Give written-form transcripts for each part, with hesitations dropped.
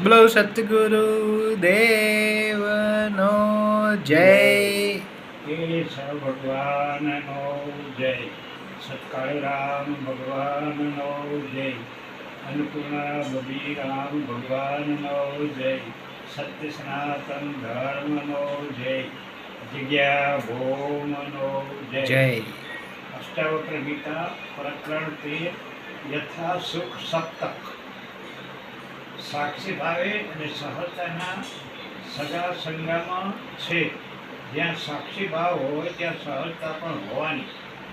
બોલો સતગુરુ દેવનો જય. કેશવ ભગવાનનો જય. સત્કાળરામ ભગવાનનો જય. અન્નપૂર્ણા બબીરામ ભગવાનનો જય. સત્ય સનાતન ધર્મનો જય. જગ્યા ભૌમનો જય. જય. અષ્ટાવક્ર ગીતા પ્રકરણ 13 યથા સુખ સપ્તક. સાક્ષી ભાવે અને સહજતાના સગા સંગામાં છે. જ્યાં સાક્ષી ભાવ હોય ત્યાં સહજતા પણ હોવાની,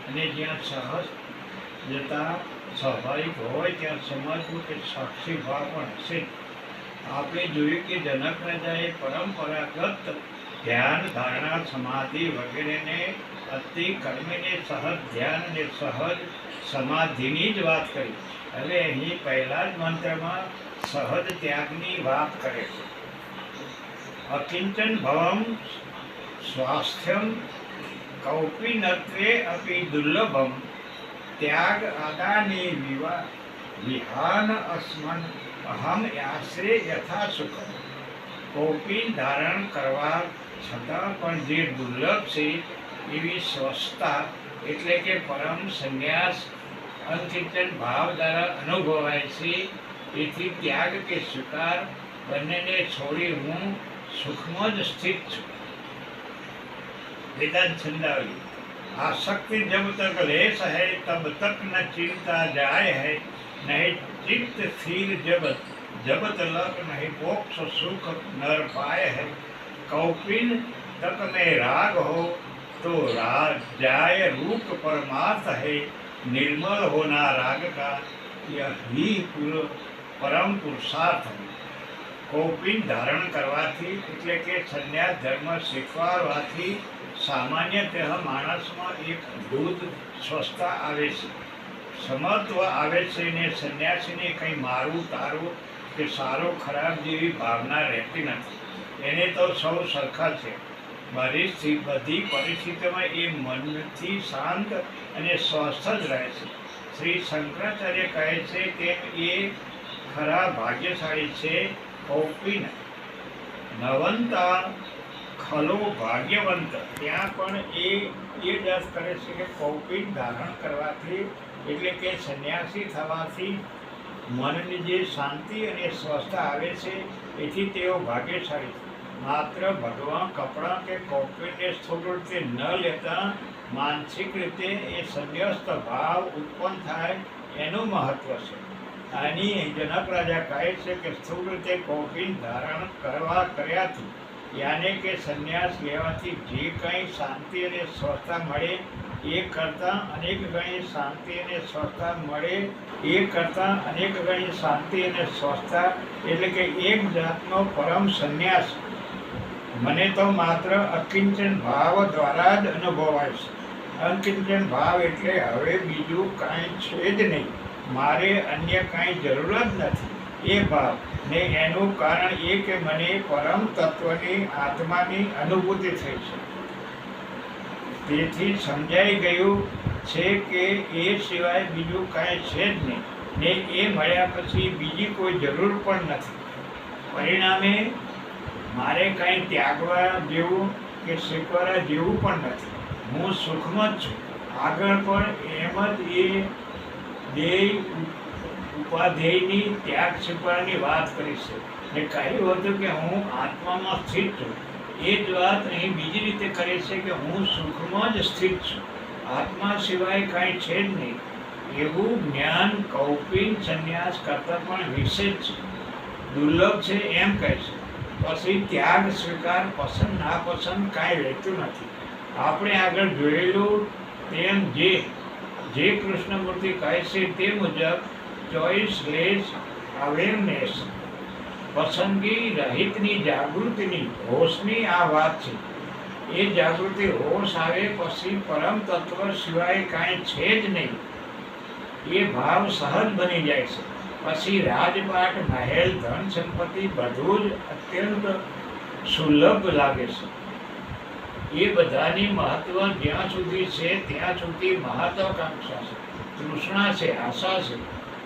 અને જ્યાં સહજતા સ્વાભાવિક હોય ત્યાં સમજવું કે સાક્ષી ભાવ પણ હશે. આપણે જોયું કે જનક રાજાએ પરંપરાગત ધ્યાન, ધારણા, સમાધિ વગેરેને અતિ કર્મીને સહજ ધ્યાન અને સહજ સમાધિની જ વાત કરી. હવે અહીં પહેલા જ મંત્રમાં સહજ ત્યાગની વાત કરે છે. અકિંચન ભવમ સ્વાસ્થ્યમ કૌપિનત્વે અપી દુર્લભમ ત્યાગ આદાની વિહાન અસ્મન અહમ આશ્રે યથા સુખમ. કૌપિન ધારણ કરવા છતાં પણ જે દુર્લભ છે એવી સ્વસ્થતા એટલે કે પરમ સંન્યાસ અકિંચન ભાવ દ્વારા અનુભવાય છે. એથી ત્યાગ કે સ્વીકાર બંનેને છોડી હું સુખમાં જ સ્થિત છું. વેદાંત છંદાવલી. आसक्ति जब तक लेस है तब तक न चिंता जाए है, नहीं चित्त स्थिर जब तलक नहीं मोक्ष सुख नर पाए है. कौपिन तक में राग हो तो राग जाए रूप परमार्थ है, निर्मल होना राग का यही परम पुरुषार्थ है. कौपिन धारण करवाથી એટલે કે સંન્યાસ ધર્મ સ્વીકારવાથી સામાન્યતઃ માણસમાં એક અદ્ભુત સ્વસ્થતા આવે છે, સમત્વ આવે છે ને સંન્યાસીને કંઈ મારવું તારવું કે સારો ખરાબ જેવી ભાવના રહેતી નથી. એને તો સૌ સરખા છે. બધી પરિસ્થિતિમાં એ મનથી શાંત અને સ્વસ્થ જ રહે છે. શ્રી શંકરાચાર્ય કહે છે તેમ એ ખરા ભાગ્યશાળી છે. કૌપિન નવંતા ખલો ભાગ્યવંત. ત્યાં પણ એ જ અર્થ કરે છે કે કૌપિન ધારણ કરવાથી એટલે કે સંન્યાસી થવાથી મનની જે શાંતિ અને સ્વસ્થતા આવે છે એથી તેઓ ભાગ્યશાળી છે. માત્ર ભગવાન કપડાં કે કૌપિનને સ્થૂળ રીતે ન લેતા માનસિક રીતે એ સંન્યસ્ત ભાવ ઉત્પન્ન થાય એનું મહત્વ છે. આની જનક રાજા કહે છે કે સ્થૂળ રીતે કૌપિન ધારણ કર્યાથી યાને કે સંન્યાસ લેવાથી જે કંઈ શાંતિ અને સ્વસ્થતા મળે એ કરતાં અનેક ગણી શાંતિ અને સ્વસ્થતા મળે એટલે કે એક જાતનો પરમ સંન્યાસ મને તો માત્ર અકિંચન ભાવ દ્વારા જ અનુભવાય છે. અકિંચન ભાવ એટલે હવે બીજું કાંઈ છે જ નહીં, મારે અન્ય કાંઈ જરૂર જ નથી એ ભાવ ને. એનું કારણ એ કે મને પરમ તત્વની આત્માની અનુભૂતિ થઈ છે. તેથી સમજાઈ ગયું છે કે એ સિવાય બીજું કાંઈ છે જ નહીં ને એ મળ્યા પછી બીજી કોઈ જરૂર પણ નથી. પરિણામે મારે કાંઈ ત્યાગવા જેવું કે સ્વીકારવા જેવું પણ નથી. હું સુખમાં જ છું. આગળ પણ એમ જ એ ધ્યેય ઉપાધ્યેયની ત્યાગ સ્વીકારવાની વાત કરી છે ને કહ્યું હતું કે હું આત્મામાં સ્થિત છું. એ જ વાત અહીં બીજી રીતે કરે છે કે હું સુખમાં જ સ્થિત છું, આત્મા સિવાય કાંઈ છે જ નહીં. એવું જ્ઞાન કૌપિન સંન્યાસ કરતાં પણ વિશેષ છે, દુર્લભ છે એમ કહે છે. પછી ત્યાગ સ્વીકાર પસંદ નાપસંદ કાંઈ રહેતું નથી. આપણે આગળ જોયેલું તેમ જે કૃષ્ણમૂર્તિ કહે છે તે મુજબ ચોઇસલેસ અવેરનેસ, પસંદગી રહિતની જાગૃતિની હોશની આ વાત છે. એ જાગૃતિ હોશ આવે પછી પરમ તત્વ સિવાય કાંઈ છે જ નહીં. એ ભાવ સહજ બની જાય છે. પછી રાજપાટ, મહેલ, ધન સંપત્તિ બધું જ અત્યંત સુલભ લાગે છે. એ બધાની મહત્વ જ્યાં સુધી છે ત્યાં સુધી મહત્વાકાંક્ષા છે, તૃષ્ણા છે, આશા છે.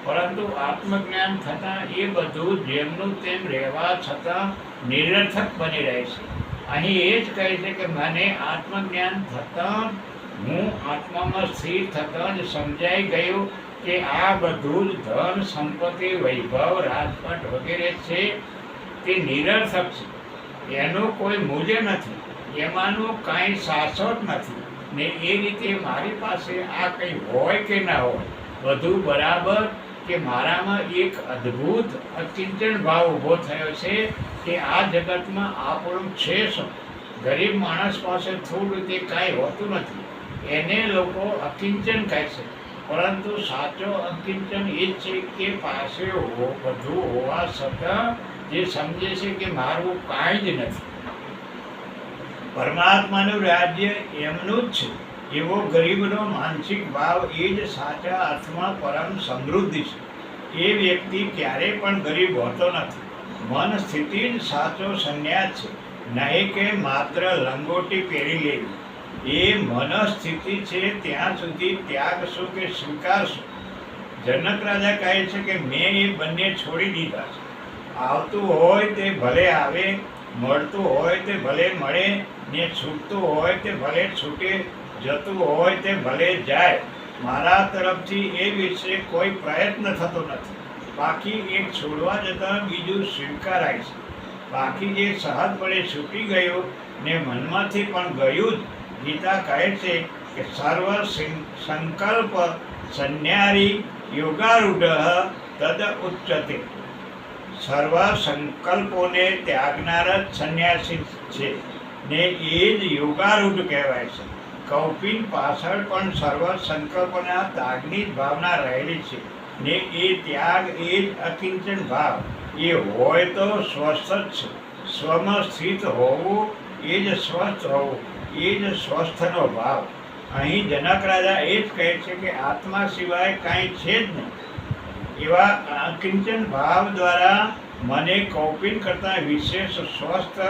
પરંતુ આત્મજ્ઞાન થતાં એ બધું જેમનું તેમ રહેવા છતાં નિરર્થક બની રહે છે. અહીં એ જ કહે છે કે મને આત્મજ્ઞાન થતાં હું આત્મામાં સ્થિર થતાં જ સમજાઈ ગયું કે આ બધું જ ધન સંપત્તિ વૈભવ રાજપાટ વગેરે છે તે નિરર્થક છે. એનું કોઈ મૂલ્ય નથી, એમાંનું કાંઈ શાશ્વત નથી ને એ રીતે મારી પાસે આ કંઈ હોય કે ના હોય બધું બરાબર, કે મારામાં એક અદ્ભુત અચિંતન ભાવ ઊભો થયો છે કે આ જગતમાં આપણું છે શું. ગરીબ માણસ પાસે થોડું તે કાંઈ હોતું નથી, એને લોકો અકિંચન કહે છે. પરંતુ સાચો અકિંચન એ જ છે કે પાસે બધું હોવા છતાં જે સમજે છે કે મારું કાંઈ જ નથી. પરમાત્માનું રાજ્ય એમનું જ છે એવો ગરીબનો માનસિક ભાવ એ જ સાચા અર્થમાં પરમ સમૃદ્ધિ છે. એ વ્યક્તિ ક્યારેય પણ ગરીબ હોતો નથી. મન સ્થિતિ જ સાચો સંન્યાસ છે, નહીં કે માત્ર લંગોટી પહેરી લેવી. એ મનસ્થિતિ છે ત્યાં સુધી ત્યાગ શું કે સ્વીકારશું. જનક રાજા કહે છે કે મેં એ બંને છોડી દીધા છે. આવતું હોય તે ભલે આવે, મળતું હોય તે ભલે મળે, ને છૂટતું હોય તે ભલે છૂટે, જતું હોય તે ભલે જાય. મારા તરફથી એ વિશે કોઈ પ્રયત્ન થતો નથી. બાકી એક છોડવા જતાં બીજું સ્વીકારાય છે. બાકી જે સહજપણે છૂટી ગયું ને મનમાંથી પણ ગયું જ. ગીતા કહે છે કે સર્વ સંકલ્પ સંન્યારી યોગારૂઢ તદ ઉચ્ચતે. સર્વ સંકલ્પોને ત્યાગનાર જ સંન્યાસી છે ને એ જ યોગારૂઢ કહેવાય છે. કૌપિન પાછળ પણ સર્વ સંકલ્પના ત્યાગની જ ભાવના રહેલી છે ને એ ત્યાગ એ જ અકિંચન ભાવ. એ હોય તો સ્વસ્થ જ છે. સ્વમાં સ્થિત હોવું એ જ સ્વસ્થ હોવું, એ જ સ્વસ્થનો ભાવ. અહીં જનક રાજા એ જ કહે છે કે આત્મા સિવાય કાંઈ છે જ નહીં. એવા અકિંચન ભાવ દ્વારા મને કૌપિન કરતાં વિશેષ સ્વસ્થ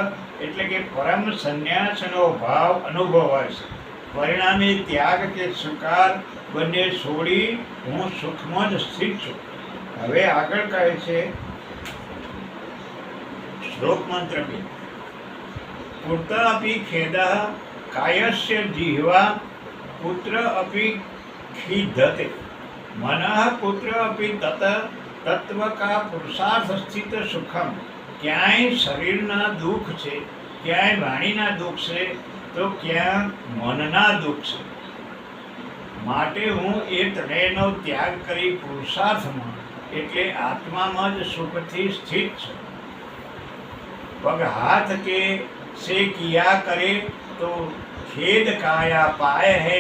એટલે કે પરમ સંન્યાસનો ભાવ અનુભવાય છે. પરિણામે ત્યાગ કે સ્વીકાર બંને છોડી હું સુખમાં જ સ્થિત છું. હવે આગળ કહે છે શ્લોક મંત્ર બી. પુત્ર અપી ખેદઃ કાયસ્ય જીહવા પુત્ર અપી ખીધતે મનઃ પુત્ર અપી તત તત્વ કા પુરુષાર્થ સ્થિત સુખમ. ક્યાંય શરીરના દુઃખ છે, ક્યાંય વાણીના દુઃખ છે, તો ક્યાં મનના દુઃખ છે. માટે હું એ ત્રણેયનો ત્યાગ કરી પુરુષાર્થમાં એટલે આત્મામાં જ સુખથી સ્થિત છું. પગ હાથ કે से किया करे तो खेद काया पाए है.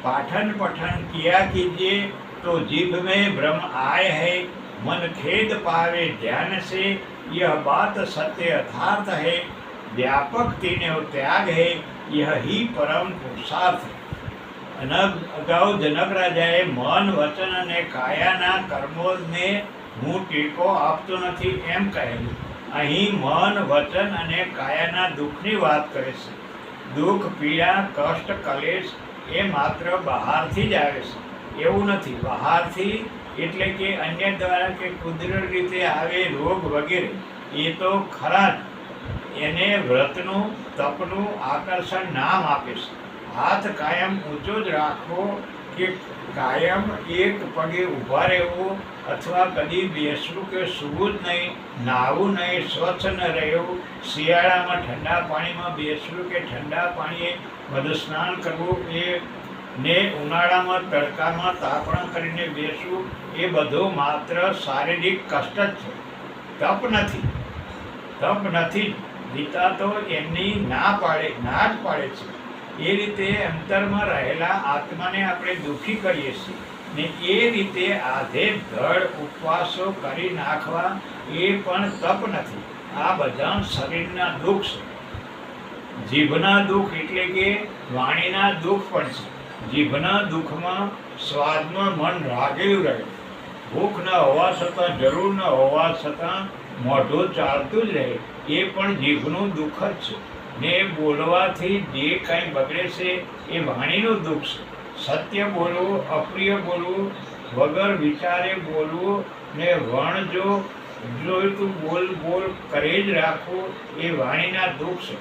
पाठन पठन किया कीजिए तो जीभ में भ्रम आए है. मन खेद पावे ध्यान से यह बात सत्य यथार्थ है. व्यापक तीनों त्याग है, यह ही परम पुरुषार्थ है. અગાઉ જનક રાજાએ મન વચન અને કાયાના કર્મોને હું ટેકો આપતો નથી એમ કહેલું. અહીં મન વચન અને કાયાના દુઃખની વાત કરે છે. દુઃખ પીડા કષ્ટ કલેશ એ માત્ર બહારથી જ આવે છે, એવું નથી. બહારથી એટલે કે અન્ય દ્વારા કે કુદરતી રીતે આવે રોગ વગેરે એ તો ખરા જ. એને વ્રતનું તપનું આકર્ષણ નામ આપે છે. હાથ કાયમ ઊંચો જ રાખવો કે કાયમ એક પગે ઊભા રહેવું અથવા કદી બેસવું કે સૂવું જ નહીં, નાહવું નહીં, સ્વચ્છ ન રહેવું, શિયાળામાં ઠંડા પાણીમાં બેસવું કે ઠંડા પાણીએ મધસ્નાન કરવું એ ને ઉનાળામાં તડકામાં તાપણા કરીને બેસવું એ બધું માત્ર શારીરિક કષ્ટ જ છે, તપ નથી. તપ નથી. ગીતા તો એમની ના જ પાડે છે. એ રીતે અંતરમાં રહેલા આત્માને આપણે દુઃખી કરીએ છીએ ને એ રીતે આધે ધડ ઉપવાસો કરી નાખવા એ પણ તપ નથી. આ બધા શરીરના દુઃખ છે. જીભના દુઃખ એટલે કે વાણીના દુઃખ પણ છે. જીભના દુઃખમાં સ્વાદમાં મન રાગેલું રહે. ભૂખ ન હોવા છતાં, જરૂર ન હોવા છતાં મોઢું ચાલતું જ રહે, એ પણ જીભનું દુઃખ જ છે. ને બોલવાથી જે કંઈ બગડે છે એ વાણીનું દુઃખ છે. સત્ય બોલવું, અપ્રિય બોલવું વગર વિચારે બોલવું ને વણ જોઈતું બોલ બોલ કરે જ રાખવું એ વાણીના દુઃખ છે.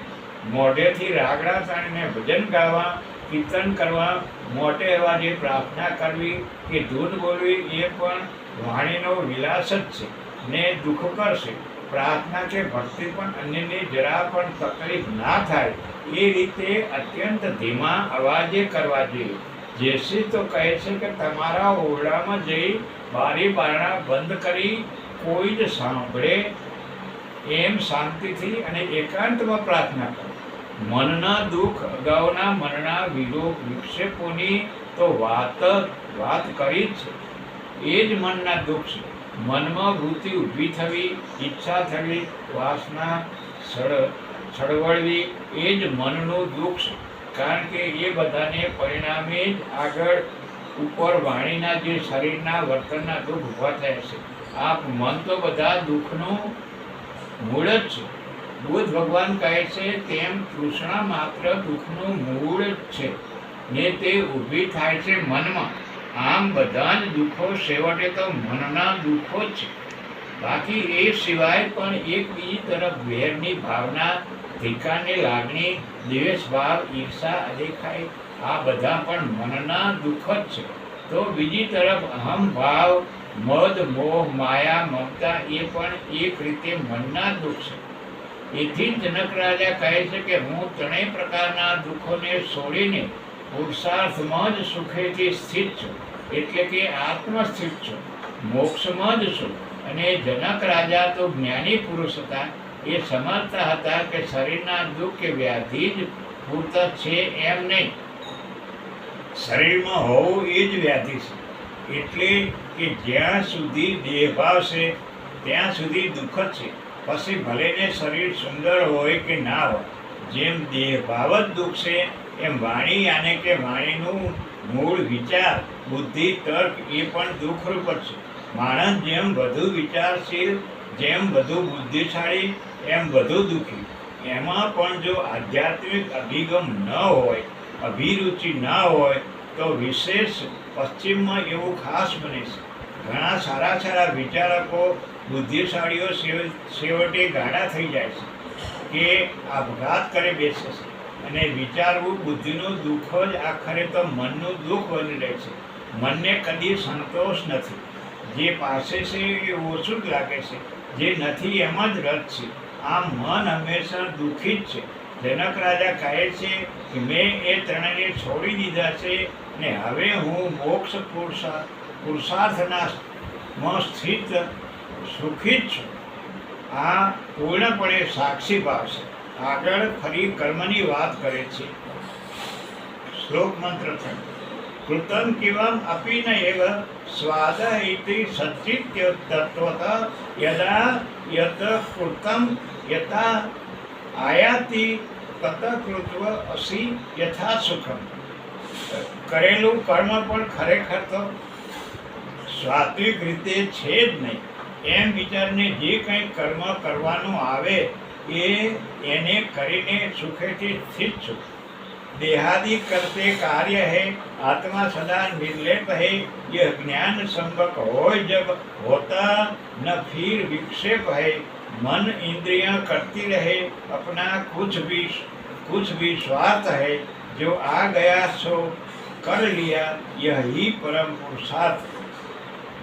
મોઢેથી રાગડા તાણીને ભજન ગાવા, કીર્તન કરવા, મોટે અવાજે પ્રાર્થના કરવી કે ધૂન બોલવી એ પણ વાણીનો વિલાસ જ છે ને દુઃખ કરશે. પ્રાર્થના કે ભક્તિ પણ અન્યને જરા પણ તકલીફ ના થાય એ રીતે અત્યંત ધીમા અવાજે કરવા જોઈએ. જેસી તો કહે છે કે તમારા ઓરડામાં જઈ બારી બારણા બંધ કરી કોઈ જ સાંભળે એમ શાંતિથી અને એકાંતમાં પ્રાર્થના કરો. મનના દુઃખ અગાઉના મનના વિક્ષેપોની તો વાત કરી જ છે. એ જ મનના દુઃખ છે. મનમાં વૃત્તિ ઊભી થવી, ઈચ્છા થવી, વાસના છળવળવી એ જ મનનું દુઃખ છે. કારણ કે એ બધાને પરિણામે જ આગળ ઉપર વાણીના જે શરીરના વર્તનના દુઃખ ઊભા થયા છે. આ મન તો બધા દુઃખનું મૂળ જ છે. બુદ્ધ ભગવાન કહે છે તેમ તૃષ્ણા માત્ર દુઃખનું મૂળ જ છે ને તે ઊભી થાય છે મનમાં. આમ બધા જ દુઃખો છેવટે તો મનના દુઃખો જ છે. બાકી એ સિવાય પણ એક બીજી તરફ વેરની ભાવના, ધિક્કારની લાગણી, દ્વેષ ભાવ, ઈર્ષા, અદેખાઈ આ બધા પણ મનના દુઃખ જ છે. તો બીજી તરફ અહમ ભાવ, મદ, મોહ, માયા, મમતા એ પણ એક રીતે મનના દુઃખ છે. એથી જનક રાજા કહે છે કે હું ત્રણેય પ્રકારના દુઃખોને છોડીને પુરુષાર્થમાં જ સુખેથી સ્થિત છું, એટલે કે આત્મસ્થિત છું, મોક્ષમાં જ છું. અને જનક રાજા તો જ્ઞાની પુરુષ હતા. એ સમજતા હતા કે શરીરના દુઃખ કે વ્યાધિ જ પૂરતા છે એમ નહીં. શરીરમાં હોવું એ જ વ્યાધિ છે. એટલે કે જ્યાં સુધી દેહભાવ છે ત્યાં સુધી દુઃખ જ છે. પછી ભલેને શરીર સુંદર હોય કે ના હોય, જેમ દેહભાવ જ દુઃખ છે એમ વાણી આને કે વાણીનું મૂળ વિચાર, બુદ્ધિ, તર્ક એ પણ દુઃખરૂપ જ છે. માણસ જેમ વધુ વિચારશીલ, જેમ વધુ બુદ્ધિશાળી એમ વધુ દુઃખી. એમાં પણ જો આધ્યાત્મિક અભિગમ ન હોય, અભિરુચિ ના હોય તો વિશેષ પશ્ચિમમાં એવું ખાસ બને છે. ઘણા સારા વિચારકો, બુદ્ધિશાળીઓ છેવટે ગાડા થઈ જાય છે કે આપઘાત કરે બેસે છે. અને વિચારવું બુદ્ધિનું દુઃખ જ આખરે તો મનનું દુઃખ બની રહે છે. મનને કદી સંતોષ નથી. જે પાસે છે એ ઓછું જ લાગે છે, જે નથી એમાં જ રસ છે. આમ મન હંમેશા દુઃખી જ છે. જનક રાજા કહે છે કે મેં એ ત્રણેયને છોડી દીધા છે ને હવે હું મોક્ષ પુરુષાર્થમાં સ્થિત સુખી જ છું. આ પૂર્ણપણે સાક્ષી ભાવ છે. આગળ ફરી કર્મની વાત કરે છે. શ્લોક મંત્ર છે. કૃતમ કિવમ અપી ન એવ સ્વાદ ઇતિ સચ્ચિત્ય તત્વત યદા યત કૃતમ યથા આયાતિ તત કૃત્વ અસી યથા સુખમ. કરેલું કર્મ પણ ખરેખર તો સાત્વિક રીતે છે જ નહીં એમ વિચારને જે કંઈ કર્મ કરવાનું આવે એને કરીને સુખેથી સ્થિત છું. देहादि करते कार्य है, आत्मा सदा निर्लेप है. यह ज्ञान संबक हो जब होता न फिर विक्षेप है. मन इंद्रियां करती रहे अपना कुछ भी स्वार्थ है. जो आ गया सो कर लिया, यही परम पुरुषार्थ.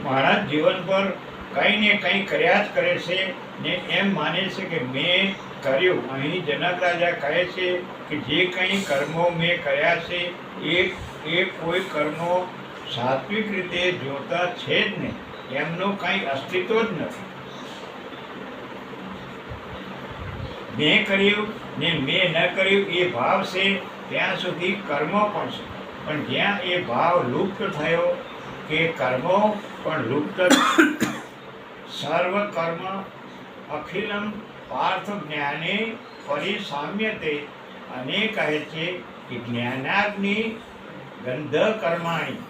માણસ જીવન પર કંઈ ને કંઈ કર્યા જ કરે છે ને એમ માને છે કે મેં કર્યું. અહીં જનક રાજા કહે છે કે જે કંઈ કર્મો મેં કર્યા છે એ કોઈ કર્મો સાત્વિક રીતે જોતા છે જ નહીં. એમનું કંઈ અસ્તિત્વ જ નથી. મેં કર્યું ને મેં ન કર્યું એ ભાવ છે ત્યાં સુધી કર્મો પણ છે. પણ જ્યાં એ ભાવ લુપ્ત થયો કે કર્મો પણ લુપ્ત, સર્વ કર્મ અખિલમ પાર્થ જ્ઞાને પરિસામ્યતે. અને કહે છે કે જ્ઞાનાગ્નિ ગંધ કર્માણી.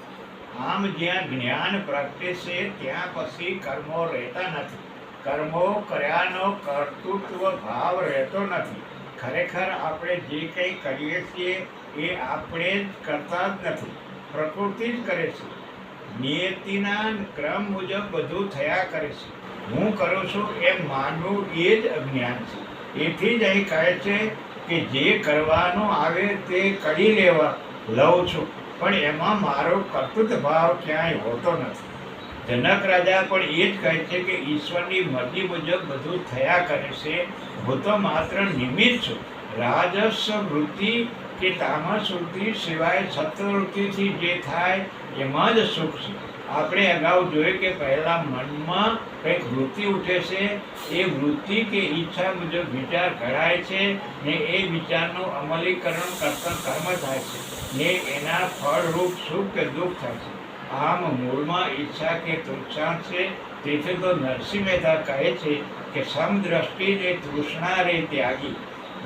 આમ જ્યાં જ્ઞાન પ્રગટે છે ત્યાં પછી કર્મો રહેતા નથી. કર્મો કર્યાનો કર્તૃત્વ ભાવ રહેતો નથી. ખરેખર આપણે જે કંઈ કરીએ છીએ એ આપણે જ કરતા જ નથી, પ્રકૃતિ જ કરે છે. નિયતિના ક્રમ મુજબ બધું થયા કરે છે. હું કરું છું એમ માનવું એ જ અજ્ઞાન છે. એથી જ અહીં કહે છે કે જે કરવાનું આવે તે કરી લેવા લઉં છું, પણ એમાં મારો કર્તૃત્વ ભાવ ક્યાંય હોતો નથી. જનક રાજા પણ એ જ કહે છે કે ઈશ્વરની મરજી મુજબ બધું થયા કરે છે. હું તો માત્ર નિમિત્ત છું. રાજસ વૃત્તિ કે તામસ વૃત્તિ સિવાય સત્વવૃત્તિથી જે થાય એમાં જ સુખ છે. આપણે અગાઉ જોયું કે પહેલા મનમાં કંઈક વૃત્તિ ઉઠે છે, એ વૃત્તિ કે ઈચ્છા મુજબ વિચાર ઘડાય છે ને એ વિચારનું અમલીકરણ કરતા કર્મ થાય છે ને એના ફળરૂપ સુખ કે દુઃખ થાય છે. આમ મૂળમાં ઈચ્છા કે તૃષ્ણા છે. તેથી તો નરસિંહ મહેતા કહે છે કે સમદ્રષ્ટિ ને તૃષ્ણા રે ત્યાગી.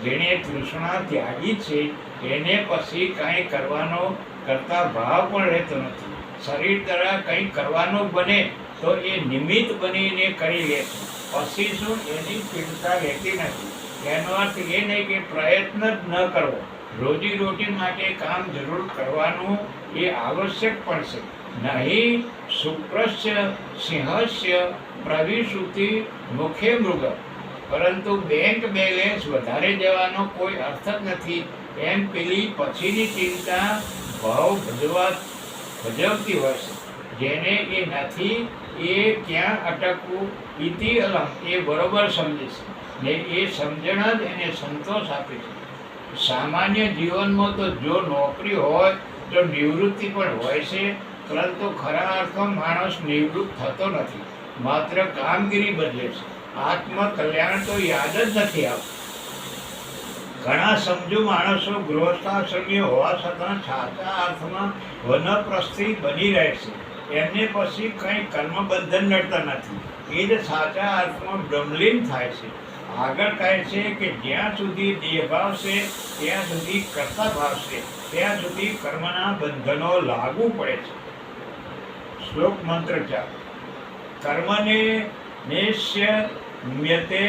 જેણે તૃષ્ણા ત્યાગી છે એને પછી કાંઈ કરવાનો કરતા ભાવ પણ રહેતો નથી. શરીર દ્વારા કંઈ કરવાનું બને તો એ નિમિત્ત બનીને કરી લે છે. પછી શું એની ચિંતા રહેતી નથી. એનો અર્થ એ નહીં કે પ્રયત્ન જ ન કરવો. રોજી રોટી માટે કામ જરૂર કરવાનું એ આવશ્યક પણ છે. નહીં શુક્રસ્ય સિંહસ્ય પ્રવિશુતિ મુખે મૃગ. પરંતુ બેંક બેલેન્સ વધારે જવાનો કોઈ અર્થ જ નથી એમ પેલી પછીની ચિંતા ભાવ ભજવતી હોય છે. જેને એ નથી એ ક્યાં અટકવું ઇતિ અલમ એ બરોબર સમજે છે ને એ સમજણ જ એને સંતોષ આપે છે. સામાન્ય જીવનમાં તો જો નોકરી હોય તો નિવૃત્તિ પણ હોય છે, પરંતુ ખરા અર્થમાં માણસ નિવૃત્ત થતો નથી, માત્ર કામગીરી બદલે છે. આત્મકલ્યાણ તો યાદ જ નથી આવતું. ઘણા સમજુ માણસો ગૃહસ્થાશ્રમીઓ હોવા છતાં સાચા અર્થમાં વનપ્રસ્થી બની રહે છે. એમને પછી કંઈ કર્મબંધન નડતા નથી. એ જ સાચા અર્થમાં બ્રહ્મલીન થાય છે. આગળ કહે છે કે જ્યાં સુધી દેહભાવ છે ત્યાં સુધી કર્તા ભાવ છે, ત્યાં સુધી કર્મના બંધનો લાગુ પડે છે. શ્લોક મંત્ર 4. કર્મને નેશ્ય મ્યતે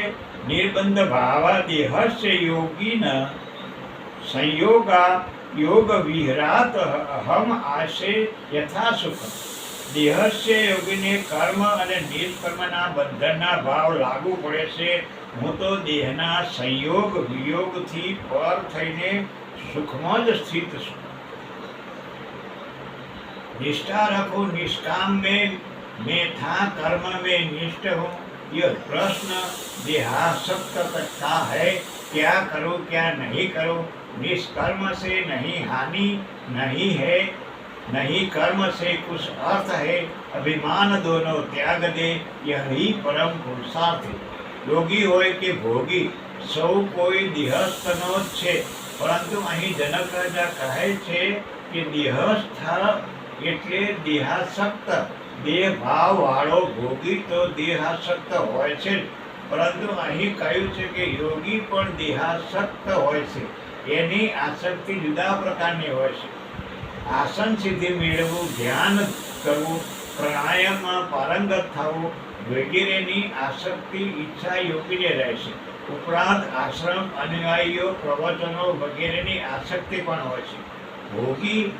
નિર્બંધ ભાવા દેહસ્ય યોગીન સંયોગા યોગ વિહરાત અહમ આશે યથા સુખ. દેહસ્ય યોગીને કર્મ અને નિષ્કર્મના બંધનના ભાવ લાગુ પડે છે. હું તો દેહના સંયોગ વિયોગથી પર થઈને સુખમાં જ સ્થિત છું. निष्ठा रखो निष्काम में मैं था कर्म में निष्ठ हूँ. यह प्रश्न देहासक्त का है. क्या करो क्या नहीं करो. निष्कर्म से नहीं हानि नहीं है, नहीं कर्म से कुछ अर्थ है. अभिमान दोनों त्याग दे, यही परम पुरुषार्थ है. योगी होय के भोगी સૌ કોઈ દેહસ્થનો જ છે. પરંતુ અહીં જનક રાજા કહે છે કે દેહસ્થ એટલે દેહાસક્ત. દેહ ભાવ વાળો ભોગી તો દેહાસક્ત હોય છે, પરંતુ અહીં કહ્યું છે કે યોગી પણ દેહાસક્ત હોય છે. એની આસક્તિ જુદા પ્રકારની હોય છે. આસન સિદ્ધિ મેળવવું, ધ્યાન કરવું, પ્રાણાયામમાં પારંગત થવું વગેરેની આસક્તિ ઈચ્છા યોગીને રહેશે. ઉપરાંત આશ્રમ, અનુયાયીઓ, પ્રવચનો વગેરેની આસક્તિ પણ હોય છે. ભોગી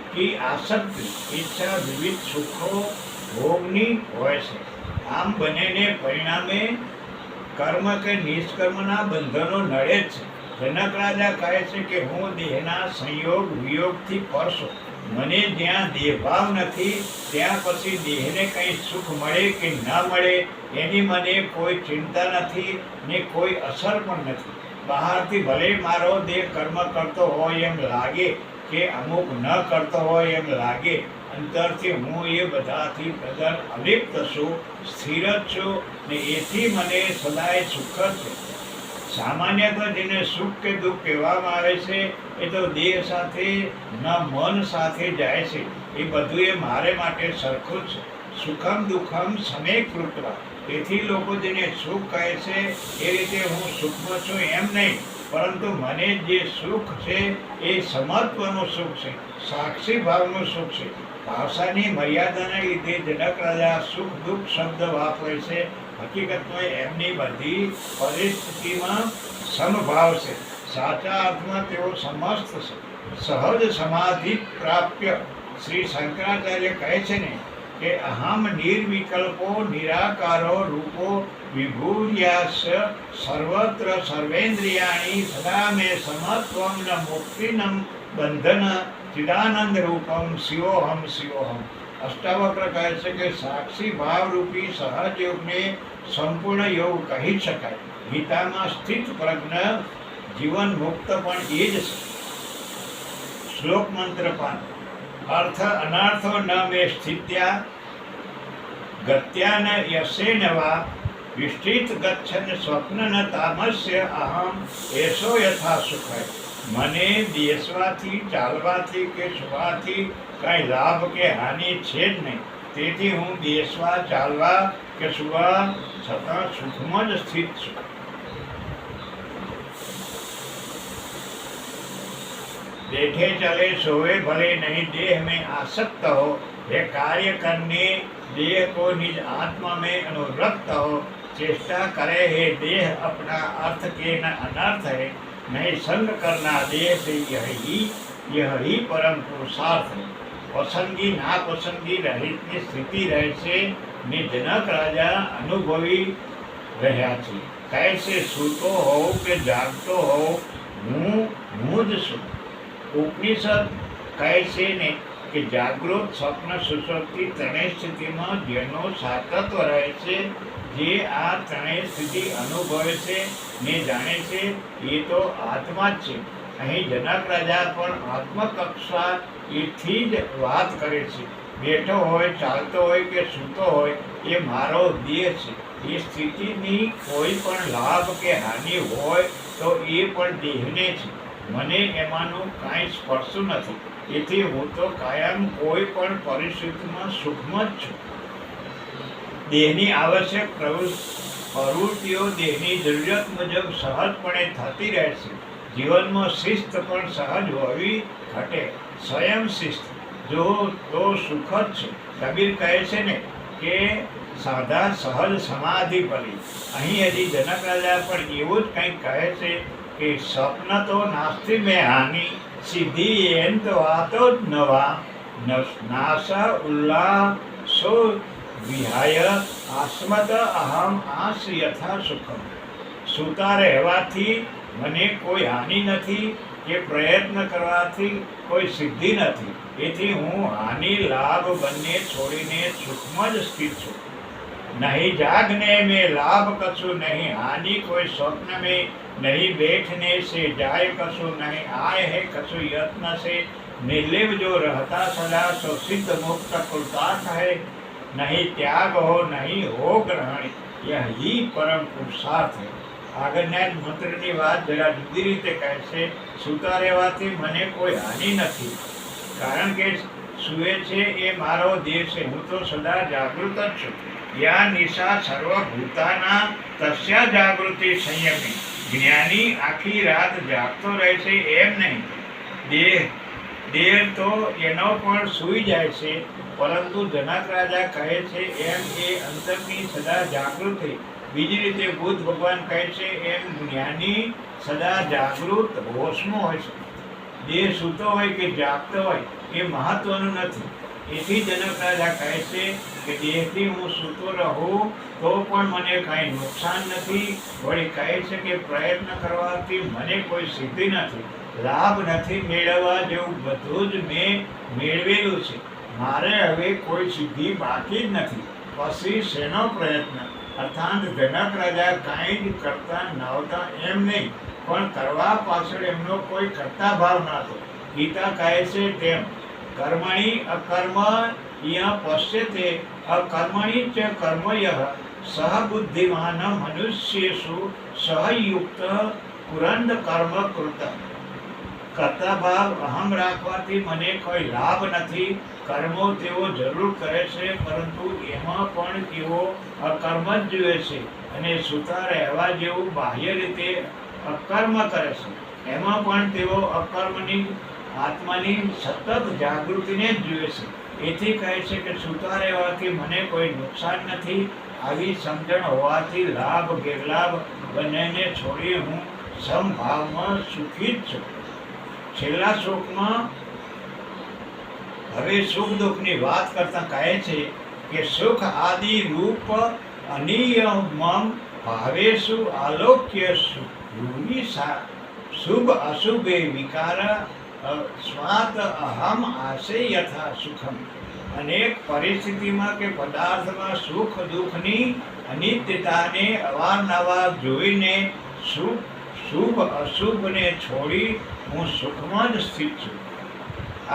की आसक्ति ઈચ્છા વિવિધ સુખો ભોગની હોય છે. આમ બંનેને પરિણામે કર્મ કે નિષ્કર્મના બંધનો નડે જ છે. જનક રાજા કહે છે કે હું દેહના સંયોગ વિયોગથી પર છું. મને જ્યાં દેહભાવ નથી ત્યાં પછી દેહને કંઈ સુખ મળે કે ન મળે એની મને કોઈ ચિંતા નથી ને કોઈ અસર પણ નથી. બહારથી ભલે મારો દેહ કર્મ કરતો હોય એમ લાગે કે અમુક ન કરતો હોય એમ લાગે, અંતરથી હું એ બધાથી તદ્દન અલિપ્ત છું, સ્થિર જ છું ને એથી મને સદાય સુખ જ છે. સામાન્ય તો જેને સુખ કે દુઃખ કહેવામાં આવે છે એ તો દેહ સાથે ન મન સાથે જાય છે. એ બધું એ મારે માટે સરખું જ છે. સુખમ દુઃખમ સમે કૃત્વા. તેથી લોકો જેને સુખ કહે છે એ રીતે હું સુખમાં છું એમ નહીં, પરંતુ મને જે સુખ છે એ સમત્વનું સુખ છે, સાક્ષી ભાવનું સુખ છે. ભાષાની મર્યાદાને લીધે જનક રાજા સુખ દુઃખ શબ્દ વાપરે છે. હકીકતમાં એમની બધી પરિસ્થિતિમાં સમભાવ છે. સાચા અર્થમાં તેઓ સમસ્ત છે. સહજ સમાધિ પ્રાપ્ય. શ્રી શંકરાચાર્ય કહે છે ને કે અહમ નિર્વિકલ્પો નિરાકારો રૂપો વિભૂર્યાસ સર્વત્ર સર્વેન્દ્રિયાણી સદા મે સમત્વમ ન મુક્તિનમ બંધન ચિદાનંદ રૂપમ શિવોહમ શિવોહમ. અષ્ટાવક્ર કહે છે કે સાક્ષી ભાવરૂપી સહજ યોગને સંપૂર્ણ યોગ કહી શકાય. ગીતામાં સ્થિત પ્રજ્ઞ જીવન મુક્ત પણ એ જ છે. શ્લોક મંત્ર 5. અર્થ અનર્થો ન મે સ્થિત્યા ગત્યા ન યશેન વા વિષ્ઠિત ગચ્છન સ્વપ્ન ન તામસ્ય અહમ એસો યથા સુખાય. મને બેસવાથી ચાલવાથી કે સુવાથી કાંઈ લાભ કે હાનિ છે જ નહીં. તેથી હું બેસવા ચાલવા કે સુવા છતાં સુખમાં જ સ્થિત છું. बैठे चले सोए भले नहीं देह में आसक्त हो, ये कार्य करने देह को निज आत्मा में अनुरक्त हो, चेष्टा करे है देह अपना अर्थ के न अनर्थ है, नहीं संग करना देह से यही परम पुरुषार्थ है. पसंदगी नापसंदगी रहित ની સ્થિતિ રહે છે ને જનક રાજા અનુભવી રહ્યા છે. કહે છે સૂતો હોઉં કે જાગતો હોઉં હું જ છું. ઉપનિષદ કહે છે ને કે જાગૃત સ્વપ્ન સુષુપ્તિ ત્રણેય સ્થિતિમાં જેનો સાતત્વ રહે છે, જે આ ત્રણેય સ્થિતિ અનુભવે છે ને જાણે છે એ તો આત્મા જ છે. અહીં જનક રાજા પણ આત્મકક્ષા એથી જ વાત કરે છે. બેઠો હોય, ચાલતો હોય કે સૂતો હોય એ મારો દેહ છે. એ સ્થિતિની કોઈ પણ લાભ કે હાનિ હોય તો એ પણ દેહને છે. મને એમાંનું કાંઈ સ્પર્શતું નથી. એથી હું તો કાયમ કોઈ પણ પરિસ્થિતિમાં સુખમાં જ છું. દેહની આવશ્યક પ્રવૃત્તિઓ દેહની જરૂરિયાત મુજબ સહજપણે થતી રહે છે. જીવનમાં શિસ્ત પણ સહજ હોવી ઘટે. સ્વયં શિસ્ત જો તો સુખ જ છે. કબીર કહે છે ને કે સાધા સહજ સમાધિ પડી. અહીં હજી જનક રાજા પણ એવું જ કંઈક કહે છે કે સ્વપ્ન તો નાસ્તિ મેં હાનિ, સિદ્ધિ એમ તો વાતો જ નવા, નાશ ઉલ્લાસો વિહાય આસ્મદ અહમ આસ યથા સુખમ. સૂતા રહેવાથી મને કોઈ હાનિ નથી કે પ્રયત્ન કરવાથી કોઈ સિદ્ધિ નથી. એથી હું હાનિ લાભ બંને છોડીને સુખમાં જ સ્થિત છું. नहीं जागने में लाभ कछु नहीं, हानि कोई स्वप्न में नहीं, बैठने से जाए कछु नहीं, आए है कछु यत्न से, निर्लिव जो रहता सदा सो सिद्ध मुक्त कृतार्थ है, नहीं त्याग हो नहीं हो ग्रहण, यही परम पुरुषार्थ है. આગળના જ મંત્રની વાત જરા જુદી રીતે કહે છે. સૂતા રહેવાથી મને કોઈ હાનિ નથી, કારણ કે સૂએ છે એ મારો દેહ છે. હું તો સદા જાગૃત જ છું. या निशा सर्वभूताना तस्या जागृति संयमी. જ્ઞાની આખી રાત જાગતો રહે છે એમ નહીં. દેહ તો એનો પણ સૂઈ જાય છે, પરંતુ જનક રાજા કહે છે એમ એ અંતરની સદા જાગૃતિ. બીજી રીતે બુદ્ધ ભગવાન કહે છે એમ જ્ઞાની સદા જાગૃત હોશમાં હોય છે. દેહ સૂતો હોય કે જાગતો હોય એ મહત્વનું નથી. એથી જનક રાજા કહે છે કે દેહથી હું સૂતો રહું તો પણ મને કાંઈ નુકસાન નથી. વળી કહે છે કે પ્રયત્ન કરવાથી મને કોઈ સિદ્ધિ નથી, લાભ નથી મેળવવા જેવું બધું જ મેં મેળવેલું છે. મારે હવે કોઈ સિદ્ધિ બાકી જ નથી. પછી શેનો પ્રયત્ન? અર્થાત જનક રાજા કાંઈ જ કરતા નહોતા એમ નહીં, પણ કરવા પાછળ એમનો કોઈ કરતા ભાવ નહોતો. ગીતા કહે છે તેમ કર્મણિ અકર્મ ય પશ્યતે અકર્મણિ ચ કર્મયઃ સહ બુદ્ધિમાન મનુષ્યેષુ સહયુક્ત પુરંદ કર્મ કૃત. કરતા ભાવ અહમ રાખવાથી મને કોઈ લાભ નથી. કર્મો તેઓ જરૂર કરે છે, પરંતુ એમાં પણ તેઓ અકર્મ જ જુએ છે અને સૂતા રહેવા જેવું બાહ્ય રીતે અકર્મ કરે છે. એમાં પણ તેઓ અકર્મની આત્માની સતત જાગૃતિને જ જુએ છે. એથી કહે છે કે સૂતા રહેવાથી મને કોઈ નુકસાન નથી. આવી સમજણ હોવાથી લાભ ગેરલાભ બંનેને છોડી હું સમભાવમાં સુખી જ છું. છેલ્લા શ્લોકમાં હવે સુખ દુઃખની વાત કરતા કહે છે કે સુખ આદિ રૂપ અનિયમમ ભાવેશુ આલોક્યસુ ભૂમિ શુભ અશુભે વિકાર સ્વાત અહમ આશે યથા સુખમ. અનેક પરિસ્થિતિમાં કે પદાર્થમાં સુખ દુઃખની અનિત્યતાને અવારનવાર જોઈને શુભ અશુભને છોડી હું સુખમાં જ સ્થિત છું.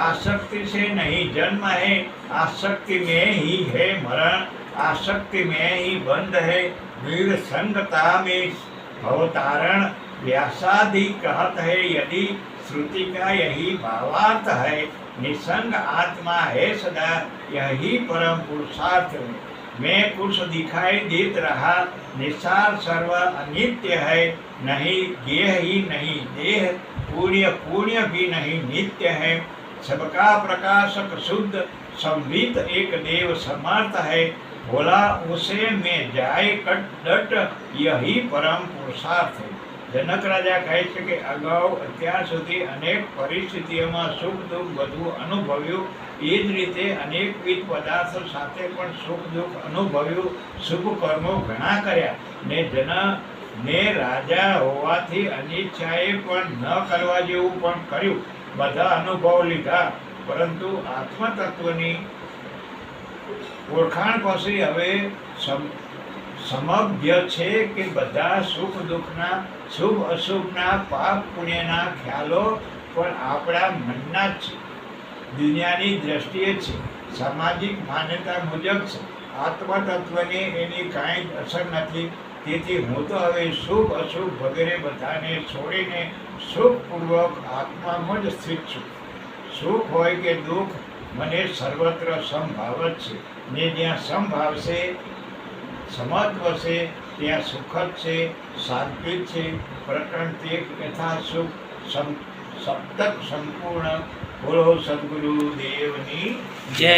आसक्ति से नहीं जन्म है, आसक्ति में ही है मरण, आसक्ति में ही बंध है वीर संगता में भवतारण. व्यासादि कहत है यदि श्रुति का यही भावार्थ है, निसंग आत्मा है सदा यही परम पुरुषार्थ है. मैं कुछ दिखाई देत रहा, निसार सर्व अनित्य है, नहीं गेह ही नहीं देह, पुण्य भी नहीं नित्य है. सबका प्रकाशक शुद्ध संवित एक देव समर्थ है, बोला उसे में जाए कट डट यही परम पुरुषार्थ है. જનક રાજા કહે છે કે અગાઉ અત્યાર સુધી અનેક પરિસ્થિતિઓમાં સુખ દુઃખ બધું અનુભવ્યું, એ જ રીતે અનેકવિધ પદાર્થો સાથે પણ સુખ દુઃખ અનુભવ્યું, શુભ કર્મો ઘણા કર્યા ને રાજા હોવાથી અનિચ્છાએ પણ ન કરવા જેવું પણ કર્યું. બધા અનુભવ લીધા, પરંતુ આત્મતત્વની ઓળખાણ પછી હવે સમજ્ઞ છે કે બધા સુખ દુઃખના શુભ અશુભના પાપ પુણ્યના ખ્યાલો પણ આપણા મનના જ છે, દુનિયાની દ્રષ્ટિએ છે, સામાજિક માન્યતા મુજબ છે. આત્મતત્વની એની કાંઈ જ અસર નથી. તેથી હું તો હવે શુભ અશુભ વગેરે બધાને છોડીને સુખપૂર્વક આત્મામાં જ સ્થિત છું. સુખ હોય કે દુઃખ મને સર્વત્ર સમભાવ જ છે, ને જ્યાં સમભાવ છે, સમત્વ છે, ત્યાં સુખ જ છે, શાંતિ છે. પ્રકરણ તે યથા સુખ સપ્તક સંપૂર્ણ. બોલો સદગુરુ દેવની જય.